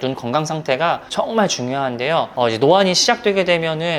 눈 건강 상태가 정말 중요한데요. 이제 노안이 시작되게 되면은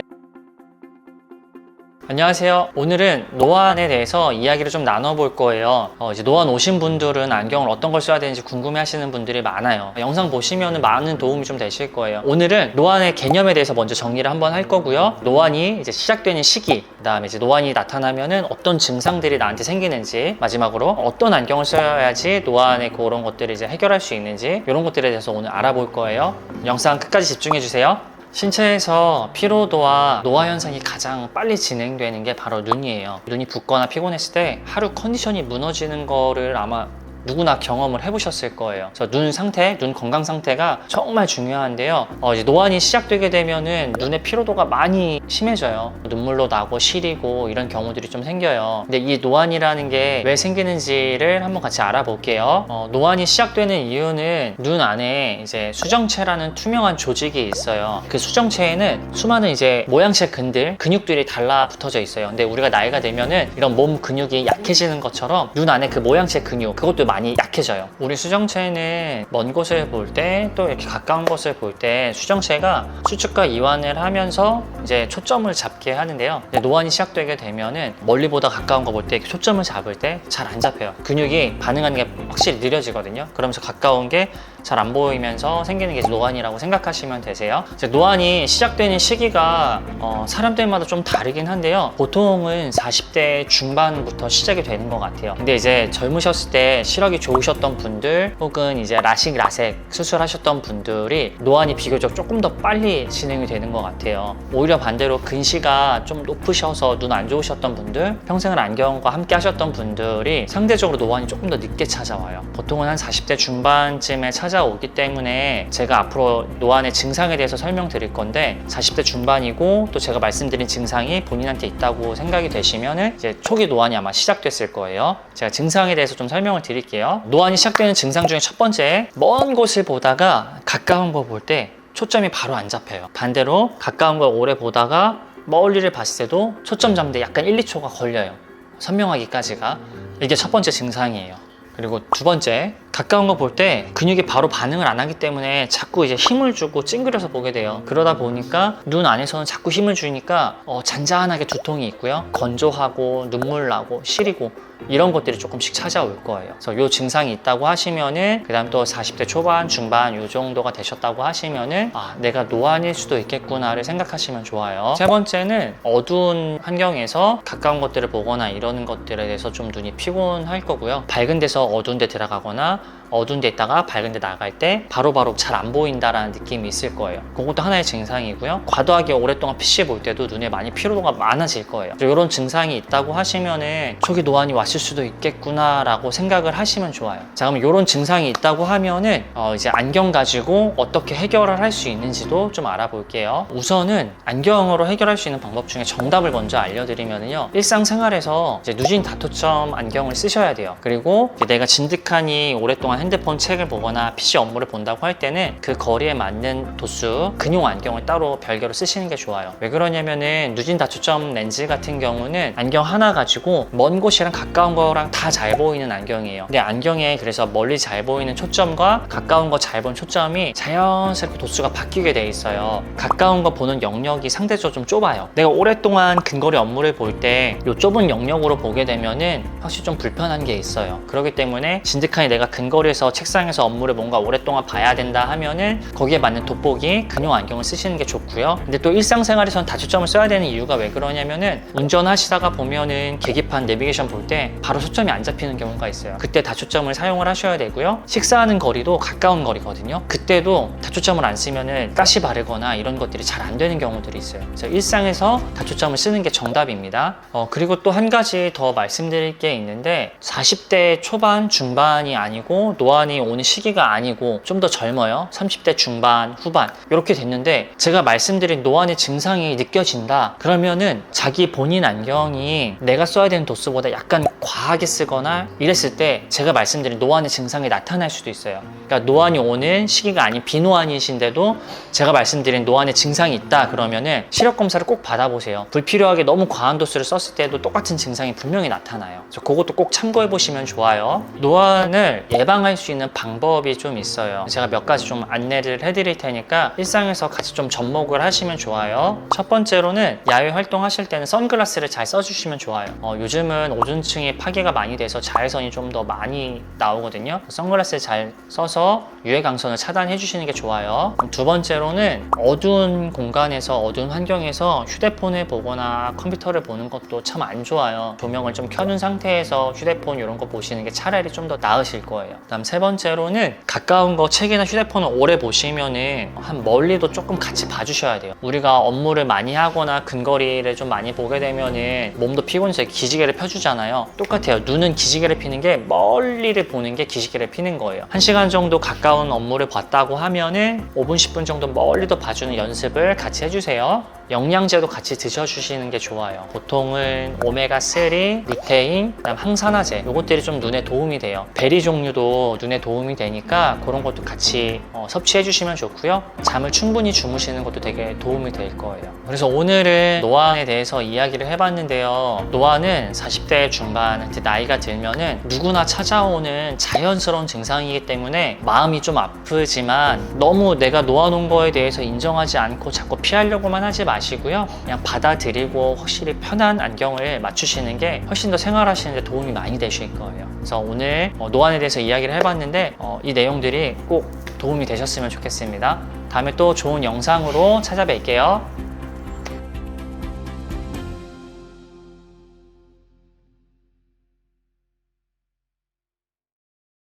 안녕하세요. 오늘은 노안에 대해서 이야기를 좀 나눠볼 거예요. 이제 노안 오신 분들은 안경을 어떤 걸 써야 되는지 궁금해 하시는 분들이 많아요. 영상 보시면 많은 도움이 좀 되실 거예요. 오늘은 노안의 개념에 대해서 먼저 정리를 한번 할 거고요. 노안이 이제 시작되는 시기, 그 다음에 이제 노안이 나타나면은 어떤 증상들이 나한테 생기는지, 마지막으로 어떤 안경을 써야지 노안의 그런 것들을 이제 해결할 수 있는지, 이런 것들에 대해서 오늘 알아볼 거예요. 영상 끝까지 집중해 주세요. 신체에서 피로도와 노화 현상이 가장 빨리 진행되는 게 바로 눈이에요. 눈이 붓거나 피곤했을 때 하루 컨디션이 무너지는 거를 아마 누구나 경험을 해보셨을 거예요. 그래서 눈 상태, 눈 건강 상태가 정말 중요한데요. 이제 노안이 시작되게 되면은 눈의 피로도가 많이 심해져요. 눈물로 나고 시리고 이런 경우들이 좀 생겨요. 근데 이 노안이라는 게 왜 생기는지를 한번 같이 알아볼게요. 노안이 시작되는 이유는 눈 안에 이제 수정체라는 투명한 조직이 있어요. 그 수정체에는 수많은 이제 모양체 근들, 근육들이 달라붙어져 있어요. 근데 우리가 나이가 되면은 이런 몸 근육이 약해지는 것처럼 눈 안에 그 모양체 근육, 그것도 많이 약해져요. 우리 수정체는 먼 곳을 볼 때 또 이렇게 가까운 곳을 볼 때 수정체가 수축과 이완을 하면서 이제 초점을 잡게 하는데요. 노안이 시작되게 되면은 멀리 보다 가까운 거 볼 때 초점을 잡을 때 잘 안 잡혀요. 근육이 반응하는 게 확실히 느려지거든요. 그러면서 가까운 게 잘 안 보이면서 생기는 게 노안이라고 생각하시면 되세요. 이제 노안이 시작되는 시기가 사람들마다 좀 다르긴 한데요. 보통은 40대 중반부터 시작이 되는 것 같아요. 근데 이제 젊으셨을 때 시력이 좋으셨던 분들 혹은 이제 라식, 라섹 수술하셨던 분들이 노안이 비교적 조금 더 빨리 진행이 되는 것 같아요. 오히려 반대로 근시가 좀 높으셔서 눈 안 좋으셨던 분들, 평생을 안경과 함께 하셨던 분들이 상대적으로 노안이 조금 더 늦게 찾아와요. 보통은 한 40대 중반쯤에 찾아오기 때문에 제가 앞으로 노안의 증상에 대해서 설명드릴 건데 40대 중반이고 또 제가 말씀드린 증상이 본인한테 있다고 생각이 되시면은 이제 초기 노안이 아마 시작됐을 거예요. 제가 증상에 대해서 좀 설명을 드릴게요. 노안이 시작되는 증상 중에 첫 번째, 먼 곳을 보다가 가까운 거 볼 때 초점이 바로 안 잡혀요. 반대로 가까운 걸 오래 보다가 멀리를 봤을 때도 초점 잡는데 약간 1, 2초가 걸려요. 선명하기까지가. 이게 첫 번째 증상이에요. 그리고 두 번째, 가까운 거 볼 때 근육이 바로 반응을 안 하기 때문에 자꾸 이제 힘을 주고 찡그려서 보게 돼요. 그러다 보니까 눈 안에서는 자꾸 힘을 주니까 잔잔하게 두통이 있고요. 건조하고 눈물 나고 시리고 이런 것들이 조금씩 찾아올 거예요. 그래서 이 증상이 있다고 하시면은 그 다음 또 40대 초반, 중반 이 정도가 되셨다고 하시면은 내가 노안일 수도 있겠구나를 생각하시면 좋아요. 세 번째는 어두운 환경에서 가까운 것들을 보거나 이러는 것들에 대해서 좀 눈이 피곤할 거고요. 밝은 데서 어두운 데 들어가거나 어두운 데 있다가 밝은 데 나갈 때 바로바로 잘 안 보인다라는 느낌이 있을 거예요. 그것도 하나의 증상이고요. 과도하게 오랫동안 PC 볼 때도 눈에 많이 피로도가 많아질 거예요. 이런 증상이 있다고 하시면은 초기 노안이 왔을 수도 있겠구나 라고 생각을 하시면 좋아요. 자, 그럼 이런 증상이 있다고 하면은 이제 안경 가지고 어떻게 해결을 할 수 있는지도 좀 알아볼게요. 우선은 안경으로 해결할 수 있는 방법 중에 정답을 먼저 알려드리면요. 일상생활에서 이제 누진 다초점 안경을 쓰셔야 돼요. 그리고 내가 진득하니 오랫동안 핸드폰 책을 보거나 PC 업무를 본다고 할 때는 그 거리에 맞는 도수 근용 안경을 따로 별개로 쓰시는 게 좋아요. 왜 그러냐면은 누진 다초점 렌즈 같은 경우는 안경 하나 가지고 먼 곳이랑 가까운 거랑 다 잘 보이는 안경이에요. 근데 안경에 그래서 멀리 잘 보이는 초점과 가까운 거 잘 보이는 초점이 자연스럽게 도수가 바뀌게 돼 있어요. 가까운 거 보는 영역이 상대적으로 좀 좁아요. 내가 오랫동안 근거리 업무를 볼 때 이 좁은 영역으로 보게 되면은 확실히 좀 불편한 게 있어요. 그렇기 때문에 진득하니 내가 근거리에서 책상에서 업무를 뭔가 오랫동안 봐야 된다 하면은 거기에 맞는 돋보기 근용 안경을 쓰시는 게 좋고요. 근데 또 일상생활에서는 다초점을 써야 되는 이유가 왜 그러냐면은 운전하시다가 보면은 계기판 내비게이션 볼 때 바로 초점이 안 잡히는 경우가 있어요. 그때 다초점을 사용을 하셔야 되고요. 식사하는 거리도 가까운 거리거든요. 그때도 다초점을 안 쓰면은 가시 바르거나 이런 것들이 잘 안 되는 경우들이 있어요. 그래서 일상에서 다초점을 쓰는 게 정답입니다. 그리고 또 한 가지 더 말씀드릴 게 있는데 40대 초반, 중반이 아니고 노안이 오는 시기가 아니고 좀 더 젊어요. 30대 중반, 후반 이렇게 됐는데 제가 말씀드린 노안의 증상이 느껴진다 그러면은 자기 본인 안경이 내가 써야 되는 도수보다 약간 과하게 쓰거나 이랬을 때 제가 말씀드린 노안의 증상이 나타날 수도 있어요. 그러니까 노안이 오는 시기가 아닌 비노안이신데도 제가 말씀드린 노안의 증상이 있다 그러면은 시력 검사를 꼭 받아보세요. 불필요하게 너무 과한 도수를 썼을 때도 똑같은 증상이 분명히 나타나요. 그래서 그것도 꼭 참고해 보시면 좋아요. 노안을 예방할 예방할 수 있는 방법이 좀 있어요. 제가 몇 가지 좀 안내를 해드릴 테니까 일상에서 같이 좀 접목을 하시면 좋아요. 첫 번째로는 야외 활동하실 때는 선글라스를 잘 써주시면 좋아요. 요즘은 오존층이 파괴가 많이 돼서 자외선이 좀 더 많이 나오거든요. 선글라스를 잘 써서 유해 강선을 차단해 주시는 게 좋아요. 두 번째로는 어두운 공간에서 어두운 환경에서 휴대폰을 보거나 컴퓨터를 보는 것도 참 안 좋아요. 조명을 좀 켜둔 상태에서 휴대폰 이런 거 보시는 게 차라리 좀 더 나으실 거예요. 그다음 세 번째로는 가까운 거 책이나 휴대폰을 오래 보시면은 한 멀리도 조금 같이 봐주셔야 돼요. 우리가 업무를 많이 하거나 근거리를 좀 많이 보게 되면은 몸도 피곤해서 기지개를 펴주잖아요. 똑같아요. 눈은 기지개를 피는 게 멀리를 보는 게 기지개를 피는 거예요. 1시간 정도 가까운 업무를 봤다고 하면은 5분, 10분 정도 멀리도 봐주는 연습을 같이 해주세요. 영양제도 같이 드셔주시는 게 좋아요. 보통은 오메가3, 루테인, 그다음 항산화제 이것들이 좀 눈에 도움이 돼요. 베리 종류도 눈에 도움이 되니까 그런 것도 같이 섭취해 주시면 좋고요. 잠을 충분히 주무시는 것도 되게 도움이 될 거예요. 그래서 오늘은 노안에 대해서 이야기를 해봤는데요. 노안은 40대 중반, 나이가 들면은 누구나 찾아오는 자연스러운 증상이기 때문에 마음이 좀 아프지만 너무 내가 노안 온 거에 대해서 인정하지 않고 자꾸 피하려고만 하지 마시고요. 그냥 받아들이고 확실히 편한 안경을 맞추시는 게 훨씬 더 생활하시는 데 도움이 많이 되실 거예요. 그래서 오늘 노안에 대해서 이야기를 해봤는데 이 내용들이 꼭 도움이 되셨으면 좋겠습니다. 다음에 또 좋은 영상으로 찾아뵐게요.